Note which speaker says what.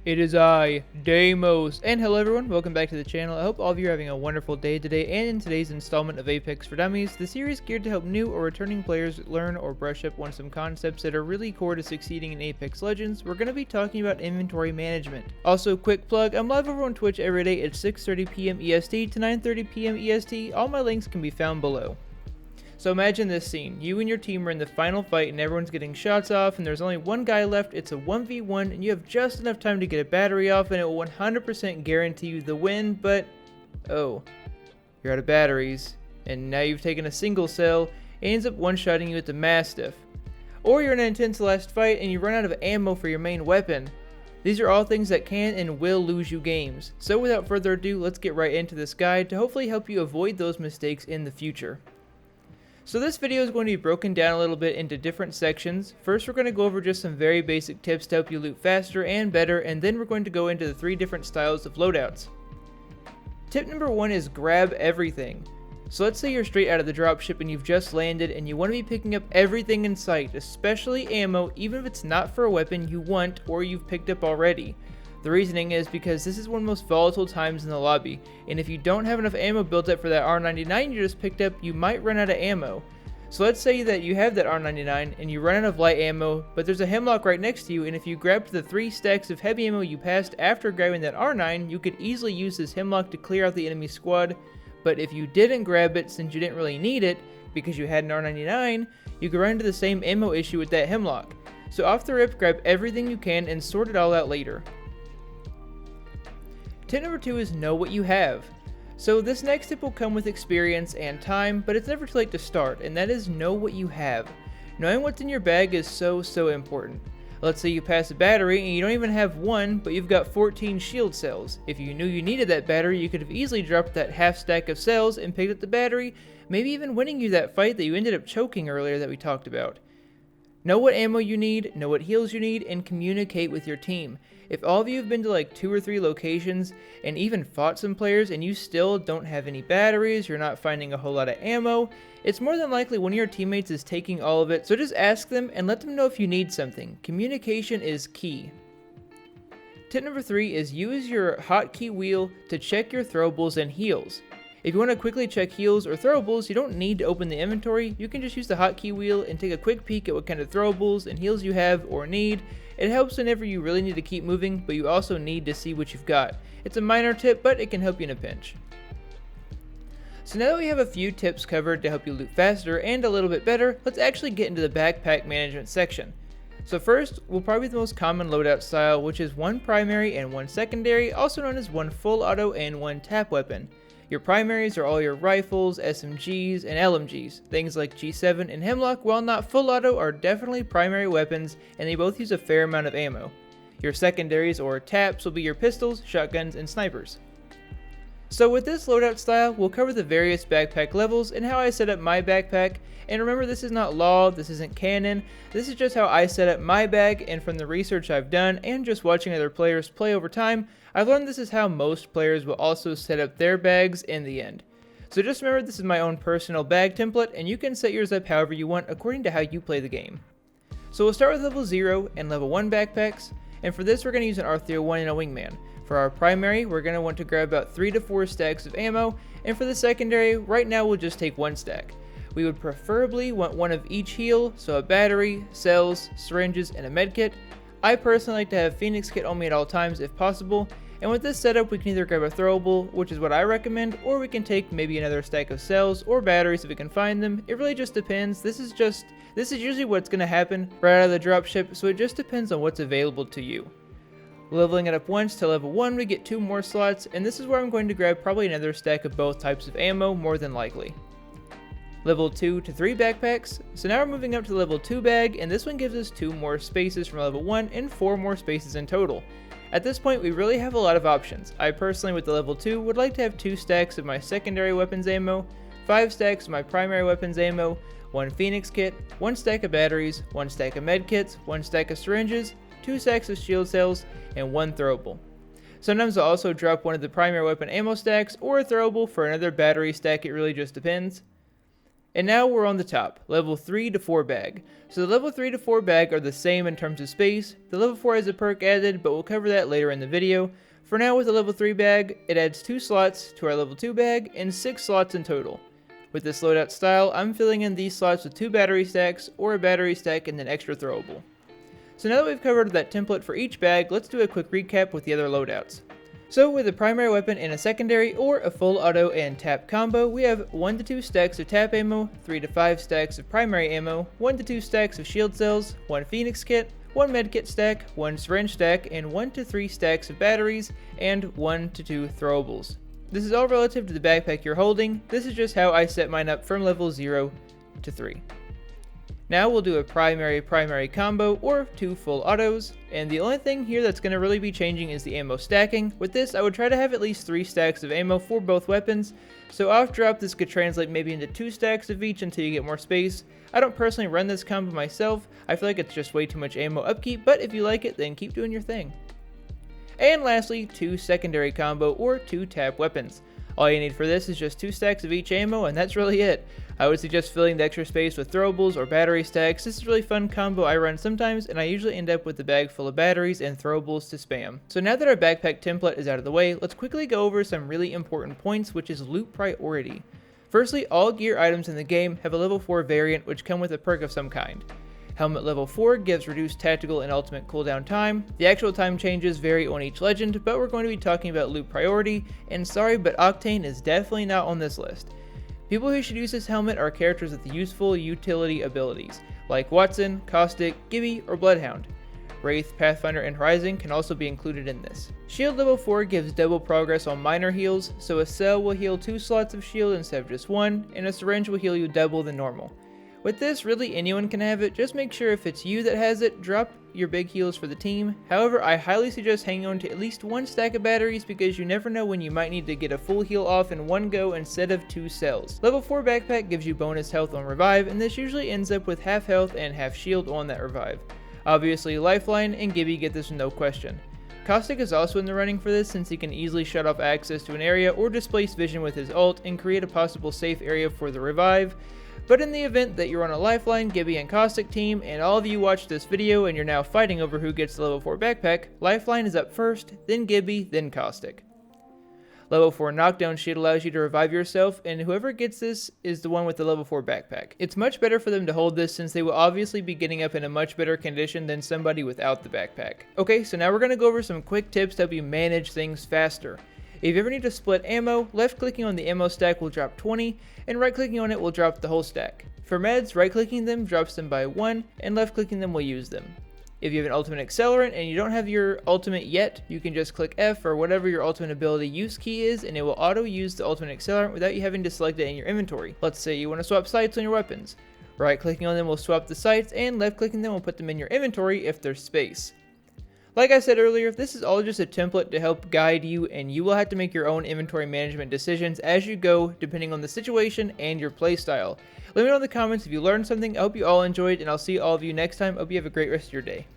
Speaker 1: It is I, Deimos, and hello everyone, welcome back to the channel. I hope all of you are having a wonderful day today, and in today's installment of Apex for Dummies, the series geared to help new or returning players learn or brush up on some concepts that are really core to succeeding in Apex Legends. We're going to be talking about inventory management. Also, quick plug, I'm live over on Twitch every day at 6:30 p.m. EST to 9:30 p.m. EST. All my links can be found below. So imagine this scene. You and your team are in the final fight and everyone's getting shots off and there's only one guy left. It's a 1v1 and you have just enough time to get a battery off and it will 100% guarantee you the win, but oh, you're out of batteries and now you've taken a single cell and ends up one-shotting you with the Mastiff. Or you're in an intense last fight and you run out of ammo for your main weapon. These are all things that can and will lose you games. So without further ado, let's get right into this guide to hopefully help you avoid those mistakes in the future. So this video is going to be broken down a little bit into different sections. First, we're going to go over just some very basic tips to help you loot faster and better, and then we're going to go into the 3 different styles of loadouts. Tip number 1 is grab everything. So let's say you're straight out of the dropship and you've just landed and you want to be picking up everything in sight, especially ammo, even if it's not for a weapon you want or you've picked up already. The reasoning is because this is one of the most volatile times in the lobby, and if you don't have enough ammo built up for that R99 you just picked up, you might run out of ammo. So let's say that you have that R99 and you run out of light ammo, but there's a hemlock right next to you, and if you grabbed the 3 stacks of heavy ammo you passed after grabbing that R9, you could easily use this hemlock to clear out the enemy squad. But if you didn't grab it since you didn't really need it, because you had an R99, you could run into the same ammo issue with that hemlock. So off the rip, grab everything you can and sort it all out later. Tip number 2 is know what you have. So this next tip will come with experience and time, but it's never too late to start, and that is know what you have. Knowing what's in your bag is so important. Let's say you pass a battery and you don't even have one, but you've got 14 shield cells. If you knew you needed that battery, you could have easily dropped that half stack of cells and picked up the battery, maybe even winning you that fight that you ended up choking earlier that we talked about. Know what ammo you need, know what heals you need, and communicate with your team. If all of you have been to like 2 or 3 locations and even fought some players and you still don't have any batteries, you're not finding a whole lot of ammo, it's more than likely one of your teammates is taking all of it, so just ask them and let them know if you need something. Communication is key. Tip number 3 is use your Hotkey Wheel to check your throwables and heals. If you want to quickly check heals or throwables, you don't need to open the inventory. You can just use the Hotkey Wheel and take a quick peek at what kind of throwables and heals you have or need. It helps whenever you really need to keep moving, but you also need to see what you've got. It's a minor tip, but it can help you in a pinch. So now that we have a few tips covered to help you loot faster and a little bit better, let's actually get into the backpack management section. So first, we'll probably the most common loadout style, which is 1 primary and 1 secondary, also known as 1 full auto and 1 tap weapon. Your primaries are all your rifles, SMGs, and LMGs. Things like G7 and Hemlock, while not full auto, are definitely primary weapons, and they both use a fair amount of ammo. Your secondaries or taps will be your pistols, shotguns, and snipers. So with this loadout style, we'll cover the various backpack levels and how I set up my backpack. And remember, this is not law, this isn't canon, this is just how I set up my bag, and from the research I've done and just watching other players play over time, I've learned this is how most players will also set up their bags in the end. So just remember, this is my own personal bag template, and you can set yours up however you want according to how you play the game. So we'll start with level 0 and level 1 backpacks, and for this we're going to use an R301 and a wingman. For our primary, we're going to want to grab about 3 to 4 stacks of ammo, and for the secondary, right now we'll just take 1 stack. We would preferably want 1 of each heal, so a battery, cells, syringes, and a medkit. I personally like to have Phoenix kit on me at all times if possible, and with this setup we can either grab a throwable, which is what I recommend, or we can take maybe another stack of cells or batteries if we can find them. It really just depends. This is usually what's going to happen right out of the dropship, so it just depends on what's available to you. Leveling it up once to level 1, we get 2 more slots, and this is where I'm going to grab probably another stack of both types of ammo, more than likely. Level 2 to 3 backpacks, so now we're moving up to the level 2 bag, and this one gives us 2 more spaces from level 1 and 4 more spaces in total. At this point we really have a lot of options. I personally with the level 2 would like to have 2 stacks of my secondary weapons ammo, 5 stacks of my primary weapons ammo, 1 Phoenix kit, 1 stack of batteries, 1 stack of medkits, 1 stack of syringes, 2 stacks of shield cells, and 1 throwable. Sometimes I'll also drop one of the primary weapon ammo stacks or a throwable for another battery stack, it really just depends. And now we're on the top, level 3 to 4 bag. So the level 3 to 4 bag are the same in terms of space. The level 4 has a perk added, but we'll cover that later in the video. For now, with the level 3 bag, it adds 2 slots to our level 2 bag and 6 slots in total. With this loadout style, I'm filling in these slots with 2 battery stacks or a battery stack and an extra throwable. So now that we've covered that template for each bag, let's do a quick recap with the other loadouts. So with a primary weapon and a secondary, or a full auto and tap combo, we have 1 to 2 stacks of tap ammo, 3 to 5 stacks of primary ammo, 1 to 2 stacks of shield cells, 1 phoenix kit, 1 medkit stack, 1 syringe stack, and 1 to 3 stacks of batteries, and 1 to 2 throwables. This is all relative to the backpack you're holding. This is just how I set mine up from level 0 to 3. Now we'll do a primary combo or 2 full autos, and the only thing here that's going to really be changing is the ammo stacking. With this, I would try to have at least 3 stacks of ammo for both weapons, so off drop this could translate maybe into 2 stacks of each until you get more space. I don't personally run this combo myself, I feel like it's just way too much ammo upkeep, but if you like it, then keep doing your thing. And lastly, 2 secondary combo or 2 tap weapons. All you need for this is just 2 stacks of each ammo, and that's really it. I would suggest filling the extra space with throwables or battery stacks. This is a really fun combo I run sometimes, and I usually end up with a bag full of batteries and throwables to spam. So now that our backpack template is out of the way, let's quickly go over some really important points, which is loot priority. Firstly, all gear items in the game have a level 4 variant which come with a perk of some kind. Helmet level 4 gives reduced tactical and ultimate cooldown time. The actual time changes vary on each legend, but we're going to be talking about loot priority, and sorry, but Octane is definitely not on this list. People who should use this helmet are characters with useful utility abilities, like Watson, Caustic, Gibby, or Bloodhound. Wraith, Pathfinder, and Horizon can also be included in this. Shield level 4 gives double progress on minor heals, so a cell will heal 2 slots of shield instead of just 1, and a syringe will heal you double than normal. With this, really anyone can have it, just make sure if it's you that has it, drop your big heals for the team. However, I highly suggest hanging on to at least 1 stack of batteries because you never know when you might need to get a full heal off in one go instead of 2 cells. Level 4 backpack gives you bonus health on revive, and this usually ends up with half health and half shield on that revive. Obviously, Lifeline and Gibby get this no question. Caustic is also in the running for this since he can easily shut off access to an area or displace vision with his ult and create a possible safe area for the revive. But in the event that you're on a Lifeline, Gibby, and Caustic team, and all of you watched this video and you're now fighting over who gets the level 4 backpack, Lifeline is up first, then Gibby, then Caustic. Level 4 knockdown shield allows you to revive yourself, and whoever gets this is the one with the level 4 backpack. It's much better for them to hold this since they will obviously be getting up in a much better condition than somebody without the backpack. Okay, so now we're going to go over some quick tips to help you manage things faster. If you ever need to split ammo, left clicking on the ammo stack will drop 20, and right clicking on it will drop the whole stack. For meds, right clicking them drops them by 1, and left clicking them will use them. If you have an ultimate accelerant and you don't have your ultimate yet, you can just click F or whatever your ultimate ability use key is, and it will auto use the ultimate accelerant without you having to select it in your inventory. Let's say you want to swap sights on your weapons. Right clicking on them will swap the sights, and left clicking them will put them in your inventory if there's space. Like I said earlier, this is all just a template to help guide you, and you will have to make your own inventory management decisions as you go, depending on the situation and your playstyle. Let me know in the comments if you learned something. I hope you all enjoyed, and I'll see all of you next time. I hope you have a great rest of your day.